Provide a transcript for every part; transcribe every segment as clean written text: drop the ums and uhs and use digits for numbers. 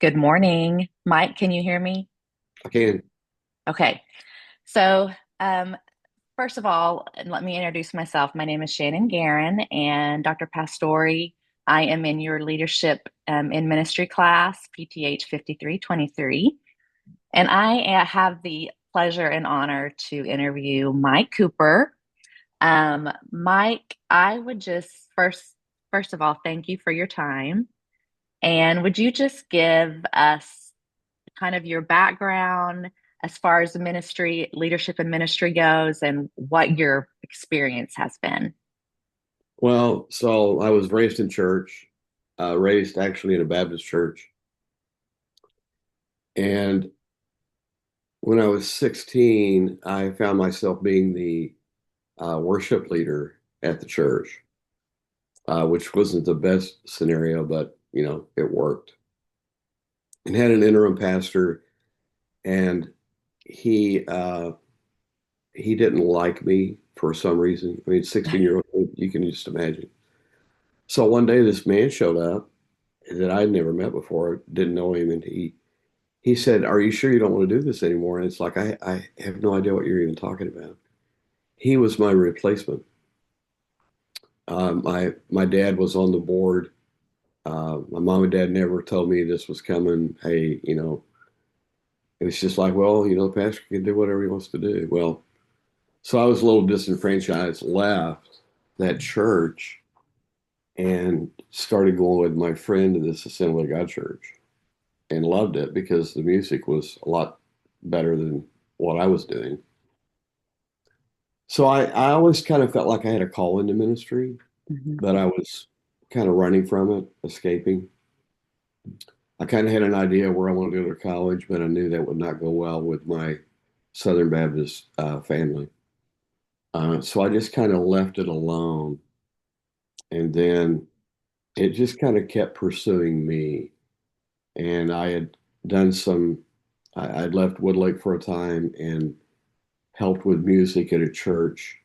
Good morning. Mike, can you hear me? I can. Okay. So, um, first of all, let me introduce myself. My name is Shannon Guerin, and Dr. Pastori. I am in your leadership in ministry class, PTH 5323. And I have the pleasure and honor to interview Mike Cooper. Mike, I would just first of all, thank you for your time. And would you just give us kind of your background as far as the ministry, leadership and ministry goes, and what your experience has been? Well, so I was raised in church, raised actually in a Baptist church. And when I was 16, I found myself being the worship leader at the church, which wasn't the best scenario, but it worked. And had an interim pastor, and he uh, he didn't like me for some reason. I mean, 16-year-old, you can just imagine. So one day, this man showed up that I'd never met before, didn't know him, and he said, "Are you sure you don't want to do this anymore?" And it's like, I have no idea what you're even talking about. He was my replacement. My dad was on the board. My mom and dad never told me this was coming. Hey, it was just like, well, the pastor can do whatever he wants to do. Well, so I was a little disenfranchised, left that church and started going with my friend to this Assembly of God church and loved it because the music was a lot better than what I was doing. So I always kind of felt like I had a call into ministry, Mhm. but I was kind of running from it, escaping. I kind of had an idea where I wanted to go to college, but I knew that would not go well with my Southern Baptist family. So I just kind of left it alone. And then it just kind of kept pursuing me. And I had done I'd left Woodlake for a time and helped with music at a church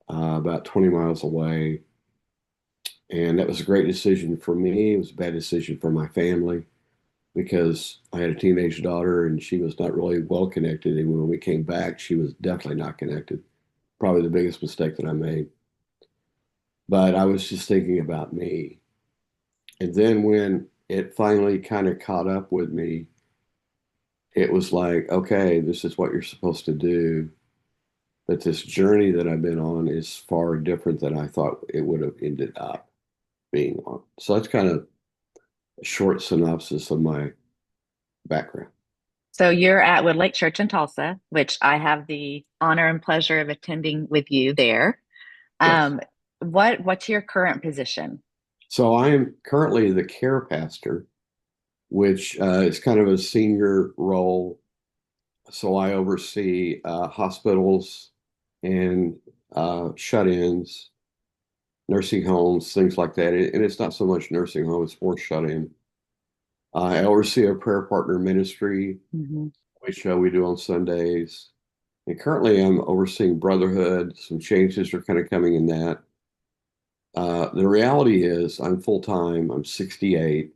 about 20 miles away. And that was a great decision for me. It was a bad decision for my family because I had a teenage daughter and she was not really well connected. And when we came back, she was definitely not connected. Probably the biggest mistake that I made. But I was just thinking about me. And then when it finally kind of caught up with me, it was like, okay, this is what you're supposed to do. But this journey that I've been on is far different than I thought it would have ended up being on. So that's kind of a short synopsis of my background. So you're at Woodlake Church in Tulsa, which I have the honor and pleasure of attending with you there. Yes. Um, what's your current position? So I am currently the care pastor, which is kind of a senior role. So I oversee hospitals and shut-ins, nursing homes, things like that. And it's not so much nursing home, it's more shut-in. I oversee a prayer partner ministry, Hmm. which we do on Sundays. And currently I'm overseeing Brotherhood. Some changes are kind of coming in that. The reality is I'm full-time. I'm 68.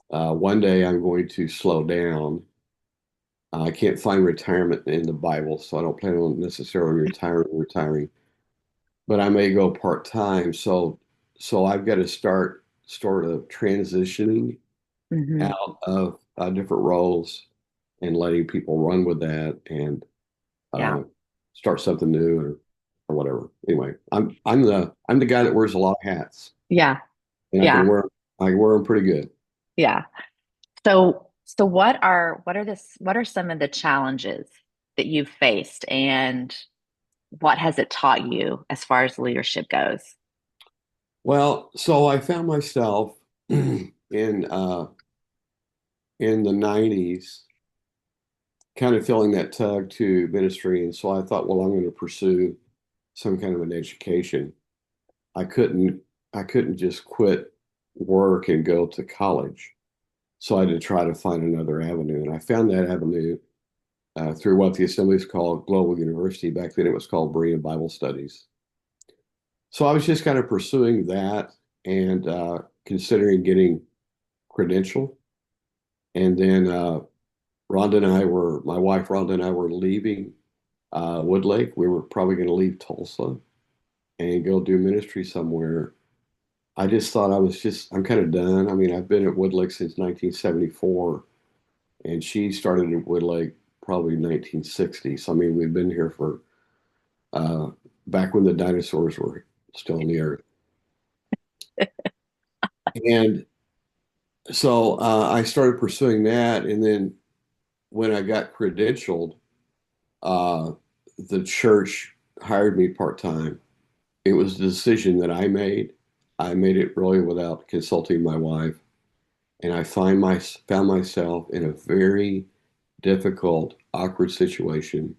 One day I'm going to slow down. I can't find retirement in the Bible, so I don't plan on necessarily retiring, but I may go part-time. So I've got to start sort of transitioning Hmm. out of different roles and letting people run with that and Yeah. uh, start something new or whatever. Anyway, I'm the guy that wears a lot of hats, Yeah. and Yeah. I can wear them pretty good. Yeah. So what are some of the challenges that you've faced and what has it taught you as far as leadership goes? Well, so I found myself in in the 90s kind of feeling that tug to ministry, and so I thought, well, I'm going to pursue some kind of an education. I couldn't I couldn't just quit work and go to college. So I had to try to find another avenue. And I found that avenue through what the assemblies called Global University. Back then it was called Berean Bible Studies. So I was just kind of pursuing that and considering getting credential. And then my wife Rhonda and I were leaving Woodlake. We were probably going to leave Tulsa and go do ministry somewhere. I just thought I'm kind of done. I mean, I've been at Woodlake since 1974, and she started at Woodlake probably 1960. So, I mean, we've been here for uh, back when the dinosaurs were still on the earth. And so I started pursuing that. And then when I got credentialed, uh, the church hired me part time. It was a decision that I made. I made it really without consulting my wife. And found myself in a very difficult, awkward situation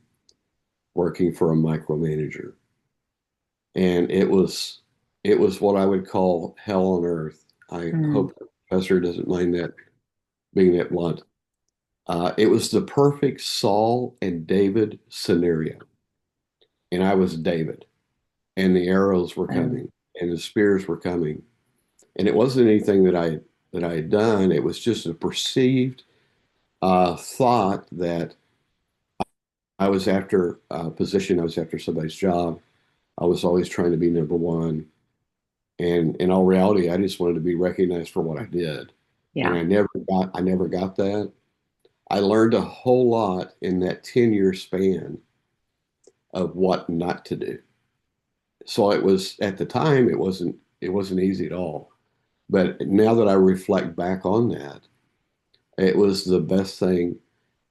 working for a micromanager. And it was what I would call hell on earth. I Mm, hope the professor doesn't mind that being that blunt. It was the perfect Saul and David scenario. And I was David, and the arrows were mm, coming, and the spears were coming. And it wasn't anything that I had done. It was just a perceived thought that I was after a position, I was after somebody's job. I was always trying to be number one. And in all reality, I just wanted to be recognized for what I did. And yeah. I never got that. I learned a whole lot in that 10-year span of what not to do. So it was at the time it wasn't easy at all. But now that I reflect back on that, it was the best thing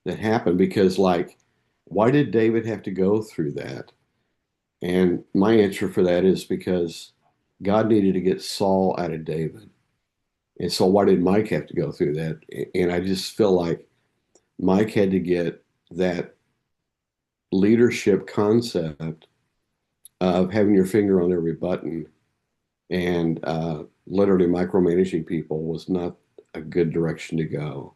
that happened because like why did David have to go through that? And my answer for that is because God needed to get Saul out of David. And so why did Mike have to go through that? And I just feel like Mike had to get that leadership concept of having your finger on every button and literally micromanaging people was not a good direction to go.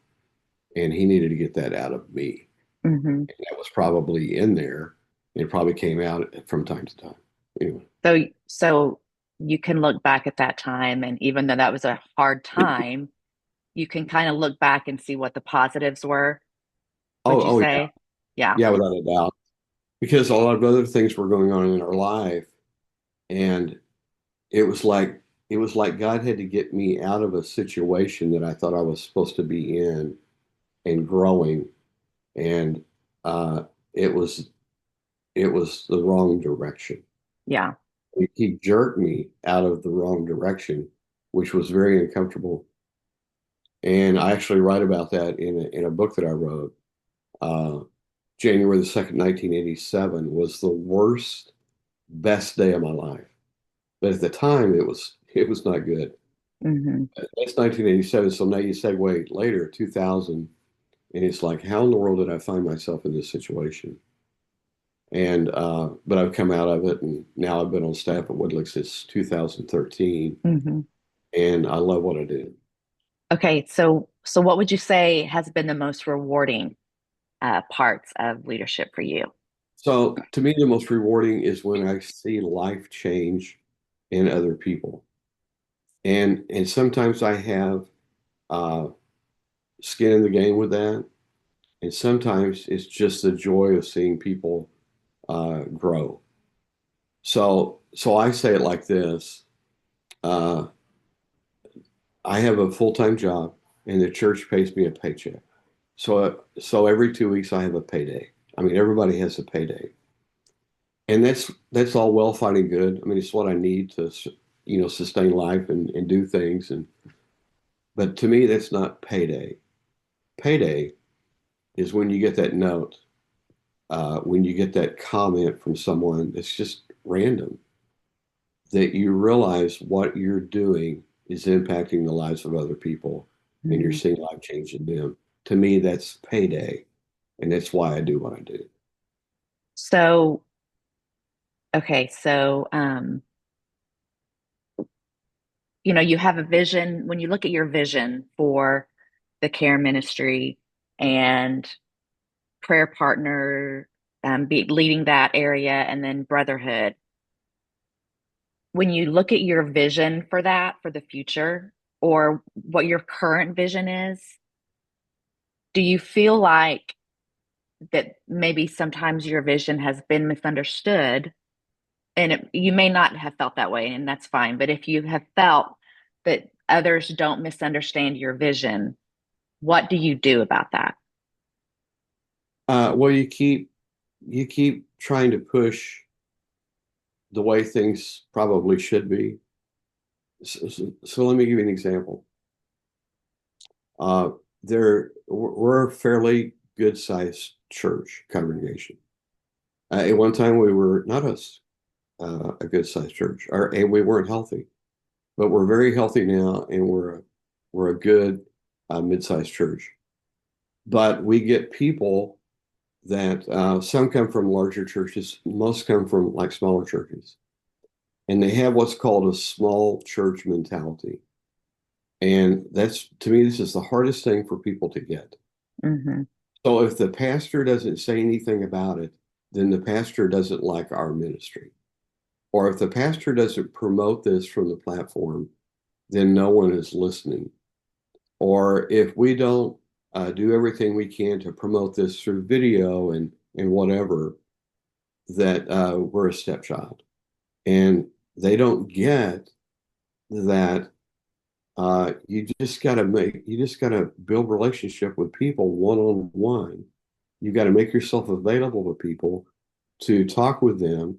And he needed to get that out of me. Hmm. And that was probably in there. It probably came out from time to time. Anyway. So you can look back at that time, and even though that was a hard time, you can kind of look back and see what the positives were, would you Oh yeah. say? Yeah. Yeah, without a doubt. Because a lot of other things were going on in our life. And it was like it was like God had to get me out of a situation that I thought I was supposed to be in and growing. And uh, it was it was the wrong direction. Yeah. He jerked me out of the wrong direction, which was very uncomfortable. And I actually write about that in a book that I wrote. Uh, January the 2nd, 1987 was the worst, best day of my life. But at the time, it was not good. Hmm. That's 1987. So now you segue later, 2000, and it's like, how in the world did I find myself in this situation? And but I've come out of it, and now I've been on staff at Woodlake since 2013, Hmm. and I love what I do. Okay, so what would you say has been the most rewarding parts of leadership for you? So to me, the most rewarding is when I see life change in other people, and sometimes I have uh, skin in the game with that, and sometimes it's just the joy of seeing people grow. So I say it like this. Uh, I have a full-time job and the church pays me a paycheck. So every 2 weeks I have a payday. I mean, everybody has a payday. And that's all well, fine and good. I mean, it's what I need to, sustain life and do things. But to me, that's not payday. Payday is when you get that note, when you get that comment from someone that's just random, that you realize what you're doing is impacting the lives of other people and you're Hmm. seeing life change in them. To me, that's payday. And that's why I do what I do. So, okay, you have a vision. When you look at your vision for the care ministry and prayer partner, leading that area, and then brotherhood, when you look at your vision for that for the future or what your current vision is, Do you feel like that maybe sometimes your vision has been misunderstood? And you may not have felt that way, and that's fine. But if you have felt that others don't misunderstand your vision, what do you do about that? Well, you keep trying to push the way things probably should be. So let me give you an example. Uh, we're a fairly good sized church congregation. At one time, we were not a good sized church, and we weren't healthy, but we're very healthy now, and we're a good mid-sized church. But we get people that some come from larger churches, most come from like smaller churches, and they have what's called a small church mentality. And that's, to me, this is the hardest thing for people to get. Hmm. So if the pastor doesn't say anything about it, then the pastor doesn't like our ministry. Or if the pastor doesn't promote this from the platform, then no one is listening. Or if we don't do everything we can to promote this through video and whatever, that we're a stepchild. And they don't get that you just got to build relationship with people one on one. You got to make yourself available to people to talk with them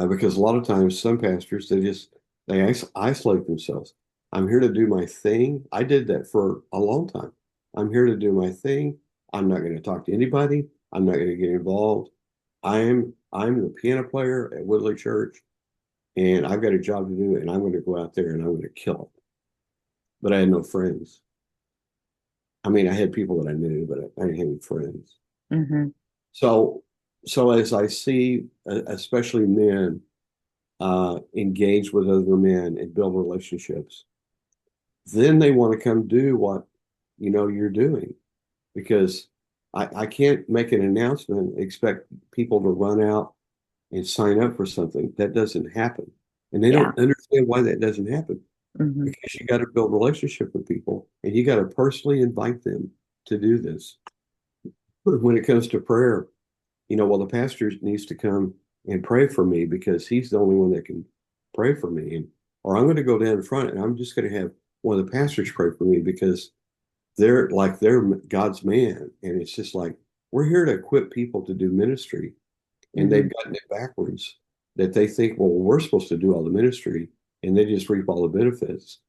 because a lot of times some pastors they isolate themselves. I'm here to do my thing. I did that for a long time. I'm here to do my thing. I'm not going to talk to anybody. I'm not going to get involved. I'm the piano player at Woodlake Church, and I've got a job to do, and I'm going to go out there and I'm going to kill it. But I had no friends. I mean, I had people that I knew, but I didn't have any friends. Hmm. So, so as I see, especially men engage with other men and build relationships, then they want to come do what you're doing because I can't make an announcement, expect people to run out and sign up for something. That doesn't happen. And they Yeah. don't understand why that doesn't happen Hmm. because you got to build relationship with people and you got to personally invite them to do this. When it comes to prayer, well, the pastor needs to come and pray for me because he's the only one that can pray for me. Or I'm going to go down in front and I'm just going to have one of the pastors pray for me because they're God's man. And it's just like, we're here to equip people to do ministry. And Hmm. they've gotten it backwards that they think, well, we're supposed to do all the ministry and they just reap all the benefits.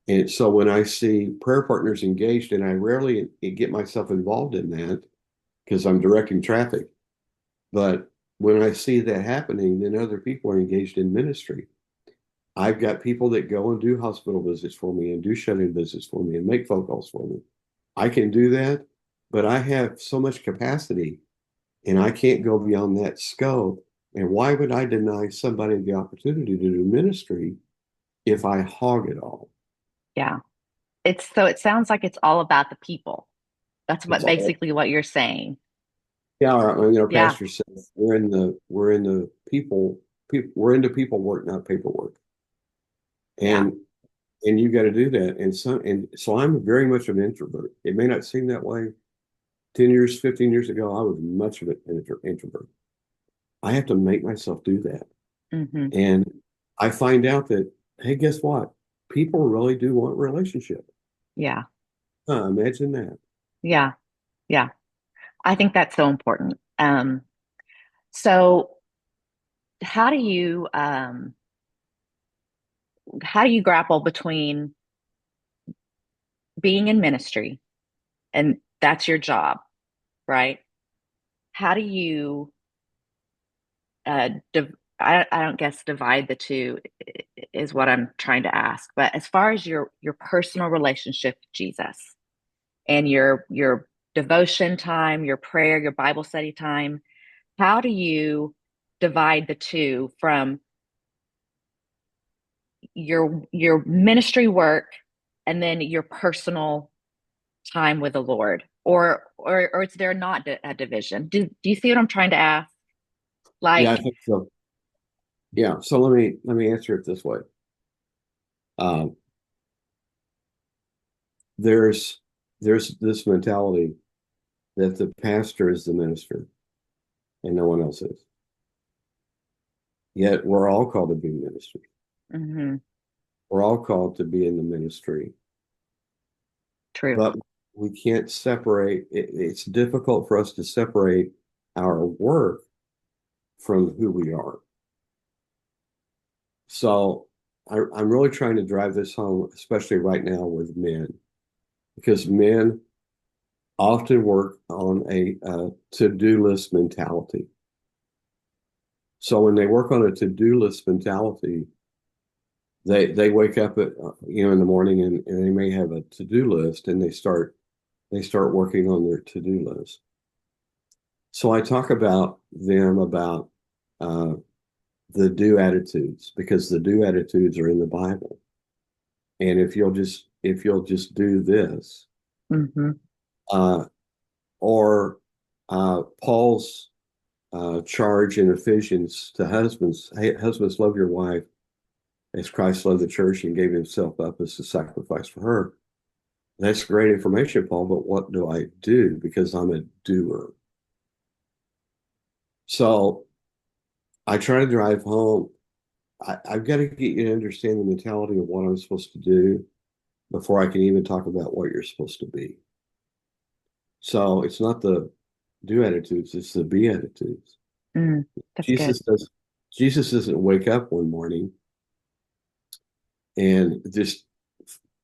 And so when I see prayer partners engaged, and I rarely get myself involved in that because I'm directing traffic, but when I see that happening, then other people are engaged in ministry. I've got people that go and do hospital visits for me and do shut-in visits for me and make phone calls for me. I can do that, but I have so much capacity and I can't go beyond that scope. And why would I deny somebody the opportunity to do ministry if I hog it all? Yeah. It sounds like it's all about the people. That's It's what all, basically what you're saying. yeah, Yeah. Pastor says we're in the people we're into people work, not paperwork. Yeah. And you got to do that. And so I'm very much an introvert. It may not seem that way. 10 years, 15 years ago, I was much of an introvert. I have to make myself do that. Hmm. And I find out that, hey, guess what? People really do want relationship. Yeah. Imagine that. Yeah. Yeah. I think that's so important. So how do you grapple between being in ministry and that's your job, right? How do you I don't guess divide the two is what I'm trying to ask. But as far as your personal relationship with Jesus and your devotion time, your prayer, your Bible study time, how do you divide the two from your ministry work and then your personal time with the Lord? Or is there not a division? Do you see what I'm trying to ask? Yeah, I Like, think so. Yeah. So let me answer it this way. Um, there's this mentality. that the pastor is the minister and no one else is. Yet we're all called to be ministers. Hmm. We're all called to be in the ministry, True. but we can't separate. It's difficult for us to separate our work from who we are. So I'm really trying to drive this home, especially right now with men, because men often work on a to-do list mentality. So when they work on a to-do list mentality, they wake up at in the morning and they may have a to-do list and they start working on their to-do list. So I talk about them about uh, the do attitudes because the do attitudes are in the Bible. And if you'll just do this, Hmm. uh, or Paul's charge in Ephesians to husbands, hey, husbands, love your wife as Christ loved the church and gave himself up as a sacrifice for her. That's great information, Paul, but what do I do? Because I'm a doer. So I try to drive home. I've got to get you to understand the mentality of what I'm supposed to do before I can even talk about what you're supposed to be. So it's not the do attitudes, it's the be attitudes. Mm, that's good. Jesus does Jesus doesn't wake up one morning and just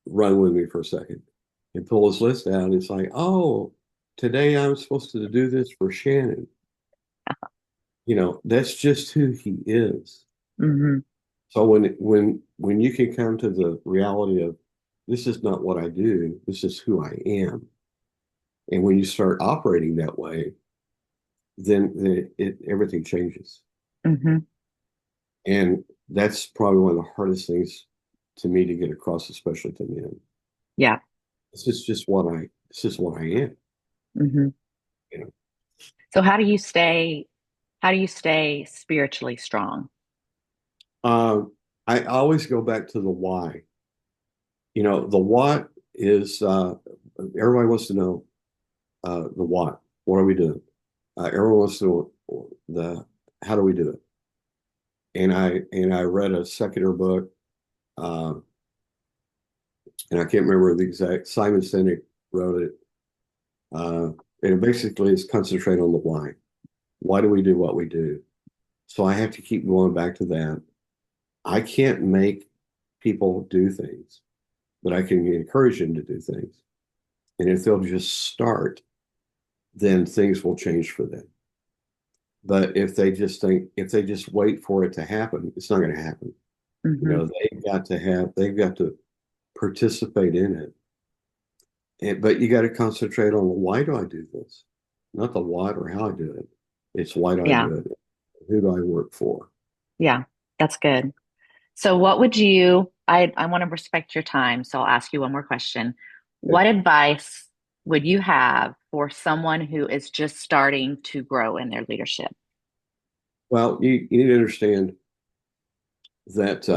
run with me for a second and pull his list out. It's like, oh, today I'm supposed to do this for Shannon. That's just who he is. Hmm. So when you can come to the reality of this is not what I do, this is who I am. And when you start operating that way, then everything changes. Hmm. And that's probably one of the hardest things to me to get across, especially to men. Yeah. This is what I am. Hmm. You know. So how do you stay spiritually strong? I always go back to the why. The what is everybody wants to know the what. What are we doing? Everyone wants to know the how do we do it? And I read a secular book, uh, and I can't remember the exact. Simon Sinek wrote it, uh, and it basically is concentrate on the why. Why do we do what we do? So I have to keep going back to that. I can't make people do things, but I can encourage them to do things. And if they'll just start, then things will change for them. But if they just wait for it to happen, it's not going to happen. Hmm. They've got to participate in it. But you got to concentrate on why do I do this? Not the what or how I do it. It's why do I Yeah. do it? Who do I work for? Yeah. That's good. So I want to respect your time, so I'll ask you one more question. Okay. What advice would you have for someone who is just starting to grow in their leadership? Well, you need to understand that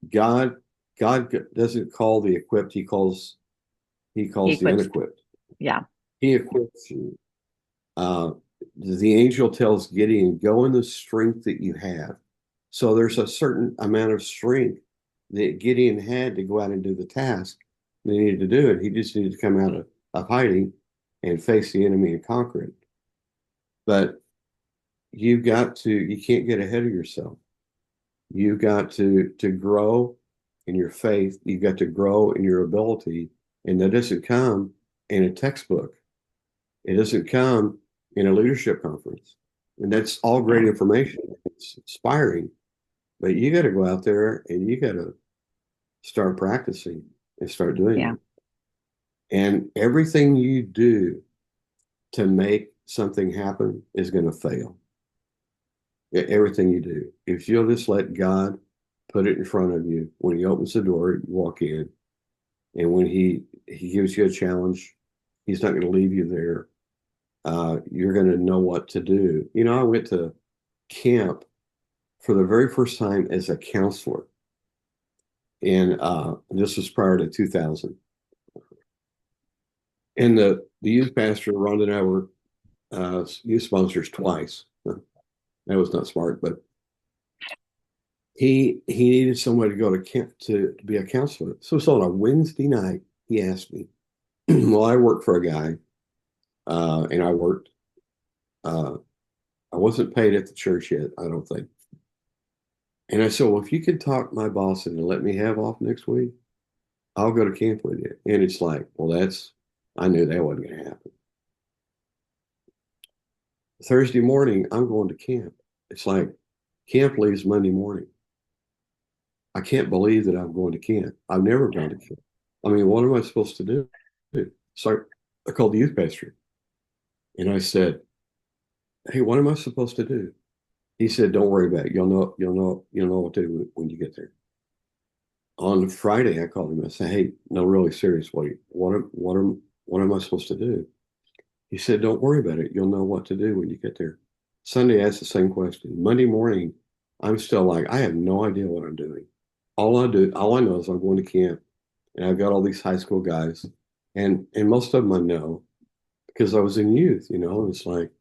God God doesn't call the equipped, he He calls the equips, unequipped. yeah, He equips you. Uh, the angel tells Gideon, go in the strength that you have. So there's a certain amount of strength that Gideon had to go out and do the task that he needed to do it. He just needed to come out of hiding and face the enemy and conquer it. But you can't get ahead of yourself. You've got to grow in your faith. You've got to grow in your ability. And that doesn't come in a textbook. It doesn't come in a leadership conference. And that's all great yeah, information. It's inspiring. But you got to go out there and you got to start practicing and start doing yeah, it. And everything you do to make something happen is going to fail. Everything you do. If you'll just let God put it in front of you, when He opens the door, you walk in. And when He gives you a challenge, He's not going to leave you there. You're going to know what to do. I went to camp for the very first time as a counselor, and this was prior to 2000. And the youth pastor, Rhonda and I were youth sponsors twice. That was not smart, but he needed somebody to go to camp to be a counselor. So it's on a Wednesday night. He asked me. Well, I worked for a guy, and I worked. Uh, I wasn't paid at the church yet, I don't think. And I said, well, if you could talk my boss and let me have off next week, I'll go to camp with you. And it's like, well, I knew that wasn't going to happen. Thursday morning, I'm going to camp. It's like camp leaves Monday morning. I can't believe that I'm going to camp. I've never gone to camp. I mean, what am I supposed to do? So I called the youth pastor and I said, hey, what am I supposed to do? He said, don't worry about it. You'll know what to do when you get there. On Friday, I called him. I said, hey, no, really serious. What am I supposed to do? He said, don't worry about it. You'll know what to do when you get there. Sunday, I asked the same question. Monday morning, I'm still like, I have no idea what I'm doing. All I know is I'm going to camp and I've got all these high school guys and most of them I know because I was in youth, and it's like,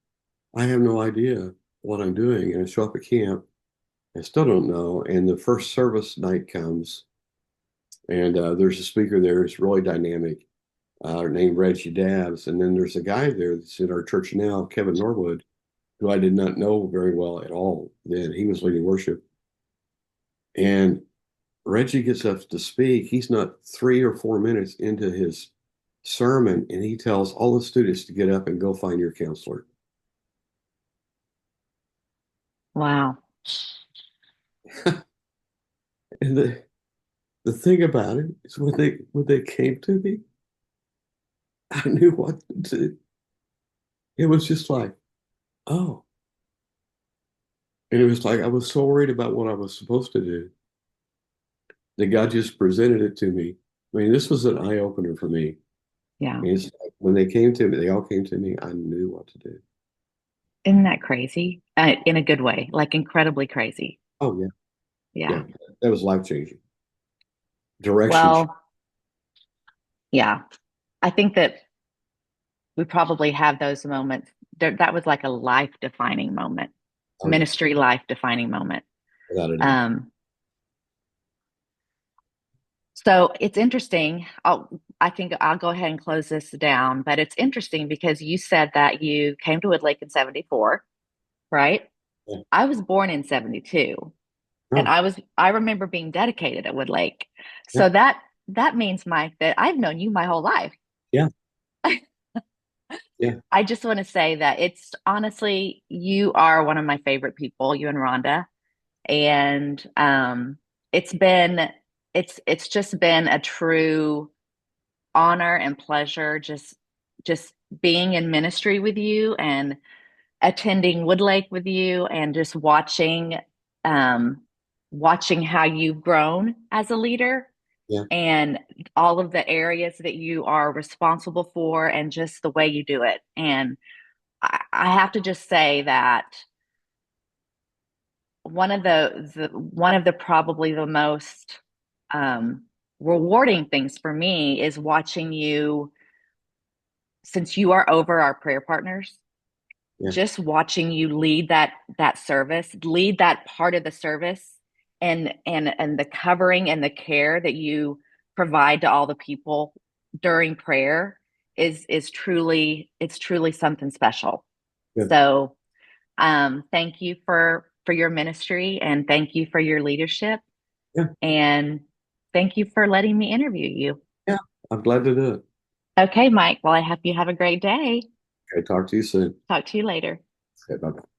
I have no idea what I'm doing. And I show up at camp, I still don't know. And the first service night comes and there's a speaker there who's really dynamic, named Reggie Dabbs. And then there's a guy there that's in our church now, Kevin Norwood, who I did not know very well at all then. He was leading worship. And Reggie gets up to speak. He's not 3 or 4 minutes into his sermon, and he tells all the students to get up and go find your counselor. Wow. And the thing about it is when they came to me, I knew what to do. It was just like, oh. And it was like I was so worried about what I was supposed to do that God just presented it to me. I mean, this was an eye opener for me. Yeah. And it's like when they came to me, they all came to me, I knew what to do. Isn't that crazy? In a good way, like incredibly crazy. Oh yeah, Yeah. yeah. That was life changing. Direction. Well, yeah. I think that we probably have those moments. That was like a life defining moment, Oh yeah, ministry life defining moment. without a doubt. Um, so it's interesting. I think I'll go ahead and close this down, but it's interesting because you said that you came to Woodlake in 74, right? Yeah. I was born in 72 and Oh, I remember being dedicated at Woodlake. yeah, So that means, Mike, that I've known you my whole life. yeah, yeah, I just want to say that it's honestly, you are one of my favorite people, you and Rhonda. And it's been it's just been a true honor and pleasure just being in ministry with you and attending Woodlake with you and just um watching how you've grown as a leader yeah, and all of the areas that you are responsible for and just the way you do it. And I have to just say that one of the probably the most um, rewarding things for me is watching you, since you are over our prayer partners, yeah, just watching you lead that service, lead that part of the service, and the covering and the care that you provide to all the people during prayer is truly, it's truly something special. yeah, So thank you for your ministry and thank you for your leadership yeah, and thank you for letting me interview you. yeah. I'm glad to do it. Okay, Mike. Well, I hope you have a great day. Okay, talk to you soon. Talk to you later. Okay, bye bye.